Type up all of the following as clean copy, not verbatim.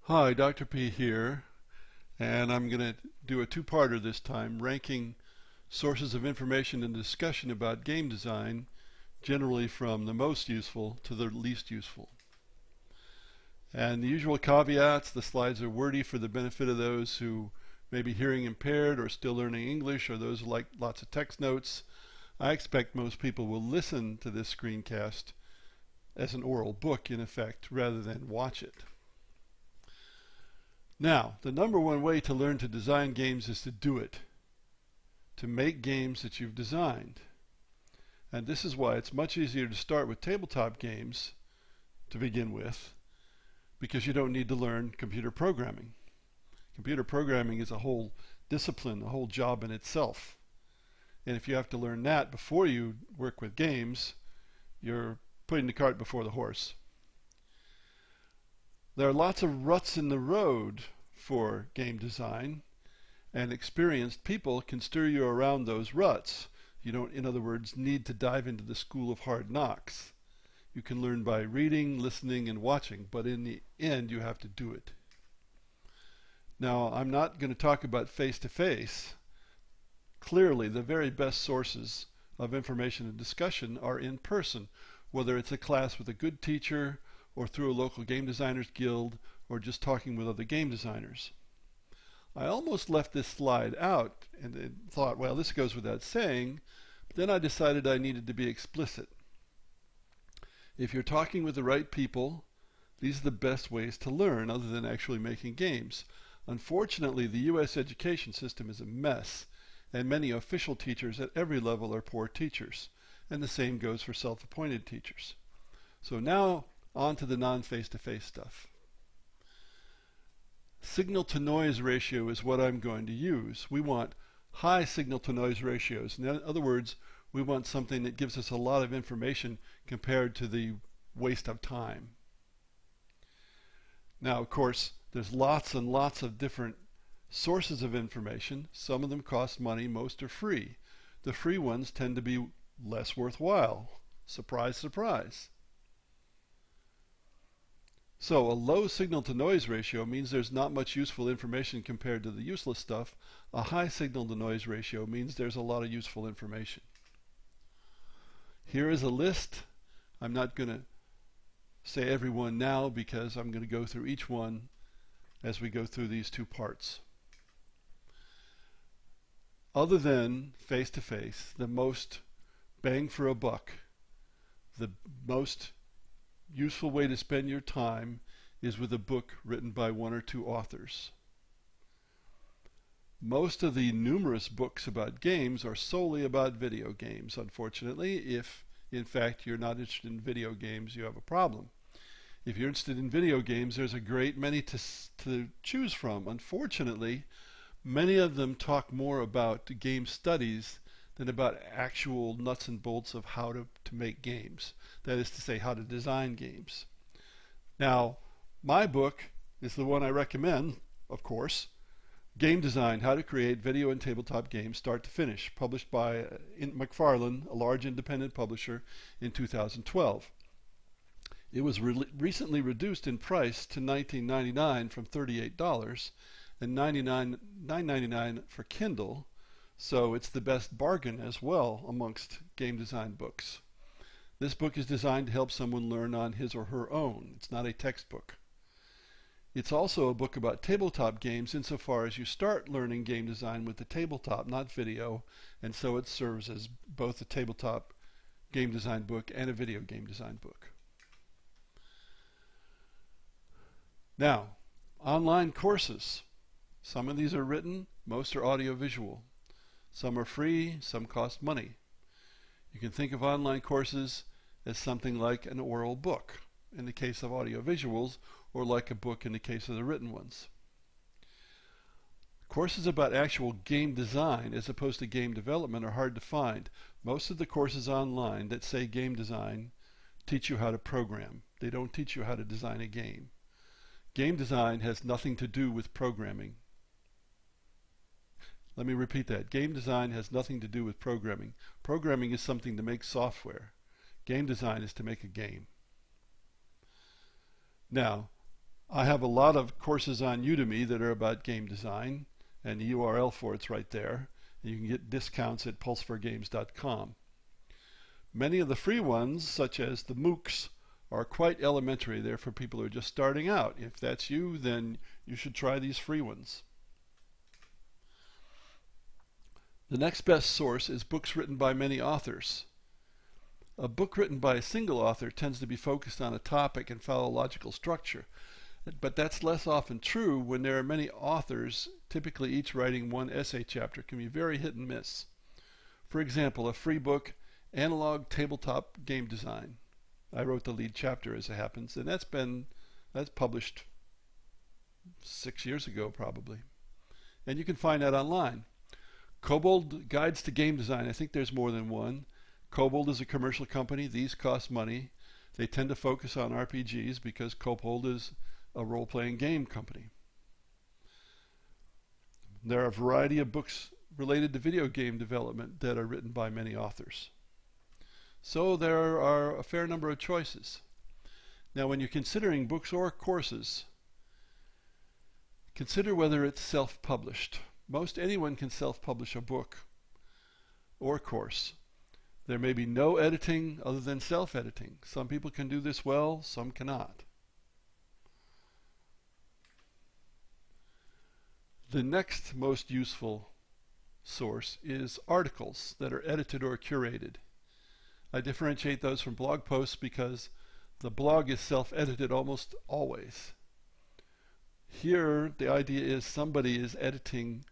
Hi, Dr. P here, and I'm going to do a two-parter this time, ranking sources of information and discussion about game design, generally from the most useful to the least useful. And the usual caveats: the slides are wordy for the benefit of those who may be hearing impaired or still learning English, or those who like lots of text notes. I expect most people will listen to this screencast as an oral book, in effect, rather than watch it. Now, the number one way to learn to design games is to do it, to make games that you've designed. And this is why it's much easier to start with tabletop games to begin with, because you don't need to learn computer programming. Computer programming is a whole discipline, a whole job in itself. And if you have to learn that before you work with games, you're putting the cart before the horse. There are lots of ruts in the road for game design, and experienced people can steer you around those ruts. You don't, in other words, need to dive into the school of hard knocks. You can learn by reading, listening, and watching, but in the end you have to do it. Now, I'm not going to talk about face-to-face. Clearly, the very best sources of information and discussion are in person, whether it's a class with a good teacher, or through a local game designers guild, or just talking with other game designers. I almost left this slide out and thought, well, this goes without saying, but then I decided I needed to be explicit. If you're talking with the right people, these are the best ways to learn other than actually making games. Unfortunately, the US education system is a mess, and many official teachers at every level are poor teachers, and the same goes for self-appointed teachers. So now, on to the non-face-to-face stuff. Signal-to-noise ratio is what I'm going to use. We want high signal-to-noise ratios. In other words, we want something that gives us a lot of information compared to the waste of time. Now, of course, there's lots and lots of different sources of information. Some of them cost money, most are free. The free ones tend to be less worthwhile. Surprise, surprise. So a low signal-to-noise ratio means there's not much useful information compared to the useless stuff. A high signal-to-noise ratio means there's a lot of useful information. Here is a list. I'm not going to say every one now because I'm going to go through each one as we go through these two parts. Other than face-to-face, the most bang for a buck, the most useful way to spend your time is with a book written by one or two authors. Most of the numerous books about games are solely about video games, unfortunately. If, in fact, you're not interested in video games, you have a problem. If you're interested in video games, there's a great many to choose from. Unfortunately, many of them talk more about game studies than about actual nuts and bolts of how to make games. That is to say, how to design games. Now, my book is the one I recommend, of course. Game Design: How to Create Video and Tabletop Games Start to Finish, published by McFarlane, a large independent publisher, in 2012. It was recently reduced in price to $19.99 from $38 and $9.99 for Kindle, so it's the best bargain as well amongst game design books. This book is designed to help someone learn on his or her own. It's not a textbook. It's also a book about tabletop games insofar as you start learning game design with the tabletop, not video, and so it serves as both a tabletop game design book and a video game design book. Now, online courses. Some of these are written, most are audiovisual. Some are free, some cost money. You can think of online courses as something like an oral book in the case of audiovisuals, or like a book in the case of the written ones. Courses about actual game design as opposed to game development are hard to find. Most of the courses online that say game design teach you how to program. They don't teach you how to design a game. Game design has nothing to do with programming. Let me repeat that. Game design has nothing to do with programming. Programming is something to make software. Game design is to make a game. Now, I have a lot of courses on Udemy that are about game design, and the URL for it's right there. You can get discounts at pulseforgames.com. Many of the free ones, such as the MOOCs, are quite elementary. They're for people who are just starting out. If that's you, then you should try these free ones. The next best source is books written by many authors. A book written by a single author tends to be focused on a topic and follow logical structure. But that's less often true when there are many authors, typically each writing one essay chapter, can be very hit and miss. For example, a free book, Analog Tabletop Game Design. I wrote the lead chapter as it happens, and that's published 6 years ago probably. And you can find that online. Kobold Guides to Game Design, I think there's more than one. Kobold is a commercial company. These cost money. They tend to focus on RPGs because Kobold is a role-playing game company. There are a variety of books related to video game development that are written by many authors. So there are a fair number of choices. Now when you're considering books or courses, consider whether it's self-published. Most anyone can self-publish a book or course. There may be no editing other than self-editing. Some people can do this well, some cannot. The next most useful source is articles that are edited or curated. I differentiate those from blog posts because the blog is self-edited almost always. Here, the idea is somebody is editing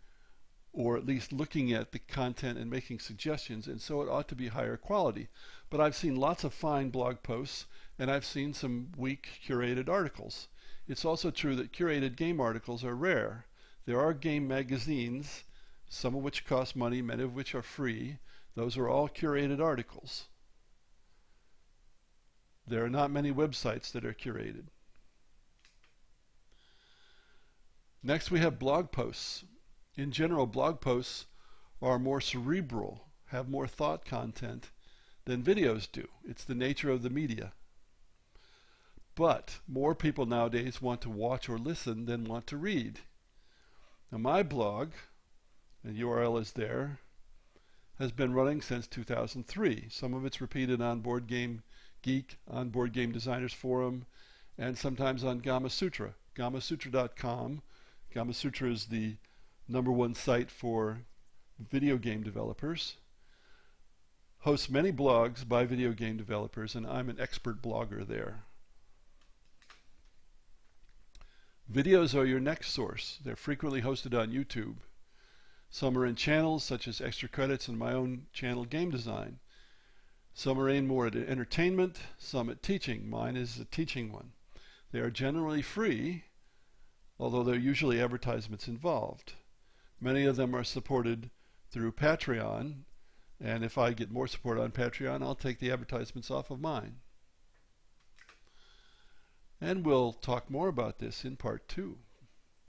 or at least looking at the content and making suggestions, and so it ought to be higher quality. But I've seen lots of fine blog posts, and I've seen some weak curated articles. It's also true that curated game articles are rare. There are game magazines, some of which cost money, many of which are free. Those are all curated articles. There are not many websites that are curated. Next we have blog posts. In general, blog posts are more cerebral, have more thought content than videos do. It's the nature of the media. But more people nowadays want to watch or listen than want to read. Now my blog, the URL is there, has been running since 2003. Some of it's repeated on Board Game Geek, on Board Game Designers Forum, and sometimes on Gamasutra, gamasutra.com. Gamasutra is the #1 site for video game developers. Hosts many blogs by video game developers, and I'm an expert blogger there. Videos are your next source. They're frequently hosted on YouTube. Some are in channels such as Extra Credits and my own channel, Game Design. Some are aimed more at entertainment, some at teaching. Mine is a teaching one. They are generally free, although there are usually advertisements involved. Many of them are supported through Patreon, and if I get more support on Patreon, I'll take the advertisements off of mine. And we'll talk more about this in part 2.